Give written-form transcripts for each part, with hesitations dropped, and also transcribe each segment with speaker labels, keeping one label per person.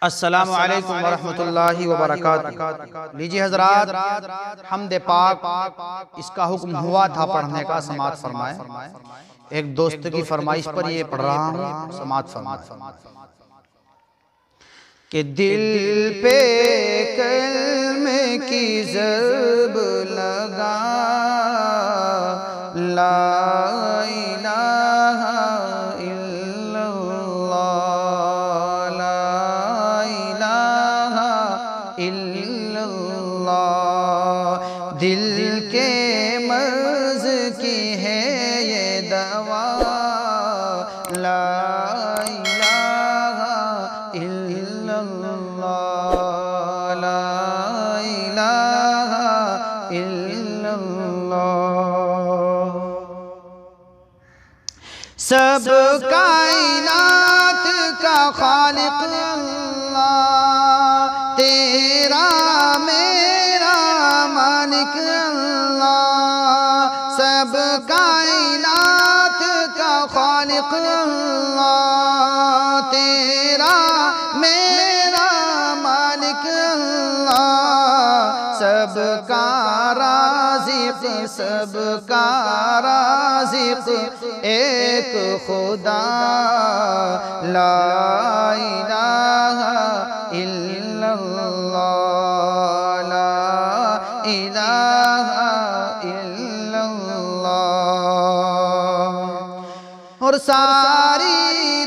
Speaker 1: السلام علیکم ورحمۃ اللہ وبرکاتہ۔ لیجیے حضرات، حمد پاک اس کا حکم ہوا تھا پڑھنے کا، سماعت فرمائیں۔ ایک دوست کی فرمائش پر یہ پڑھ رہا ہوں، سماعت فرمائیں۔ کہ دل پہ کلمے کی ضرب لگا، لا الہ الا اللہ، لا الہ الا اللہ۔ دل کے مرض کی ہے یہ دوا، لا الہ الا اللہ، لا الہ الا اللہ۔ سب کائنات کا خالق اللہ، تیرا میرا مالک اللہ۔ سب کائنات کا خالق اللہ، تیرا میرا مالک اللہ۔ سب کا رازق، سب کا رازق ایک خدا، لا الہ الا اللہ، لا الہ الا اللہ۔ اور ساری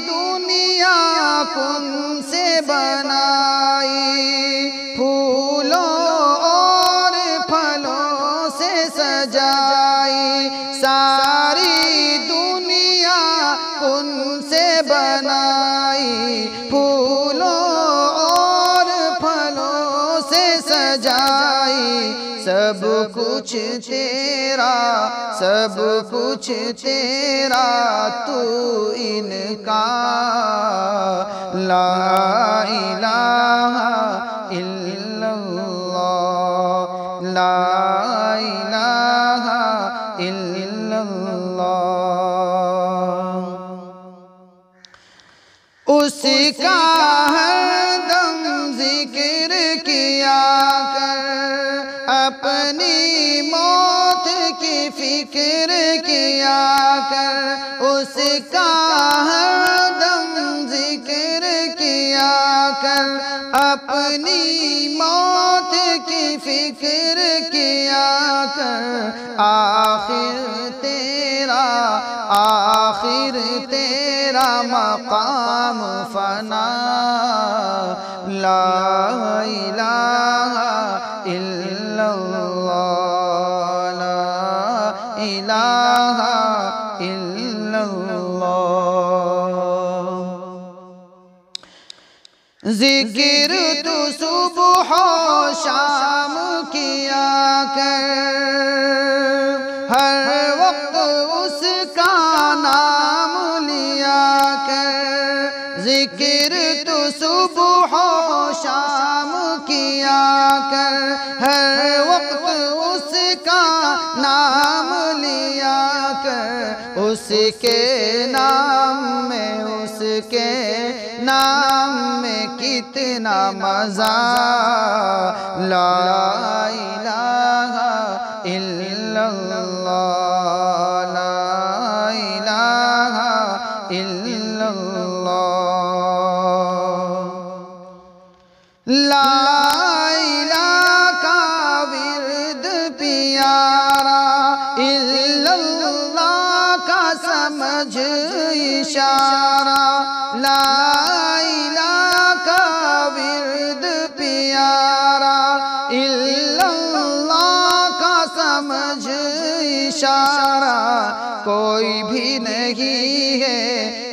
Speaker 1: دنیا کن سے بنائی، پھولوں اور پھلوں سے سجائی۔ ساری دنیا کن سے بنائی، پھولوں اور پھلوں سے سجائی۔ سب کچھ تیرا، سب کچھ تیرا، تو ان کا، لا الہ الا اللہ، لا الہ الا اللہ۔ اس کا ہر دم ذکر کیا کر، اپنی موت کی فکر کیا کر۔ اس کا ہر دم ذکر کیا کر، اپنی موت کی فکر کیا کر۔ آخر تیرا، آخر تیرا مقام فنا، لا الہ الا اللہ، لا الہ الا اللہ۔ ذکر تو صبح و شام کیا کر، ہر وقت اس کا نام لیا کر۔ ذکر تو صبح و شام کیا کر، ہر وقت اس کا نام لیا کر۔ اس کے نام میں، اس کے نام میں کتنا مزہ، لا الہ الا اللہ، لا الہ الا اللہ۔ لا الہ کا ورد پیارا، الا اللہ کا سمجھ اشارہ۔ لا الہ کا ورد پیارا، الا اللہ کا سمجھ اشارہ۔ کوئی بھی نہیں ہے،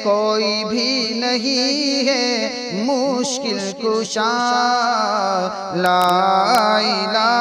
Speaker 1: کوئی بھی نہیں ہے مشکل کشا، لا الہ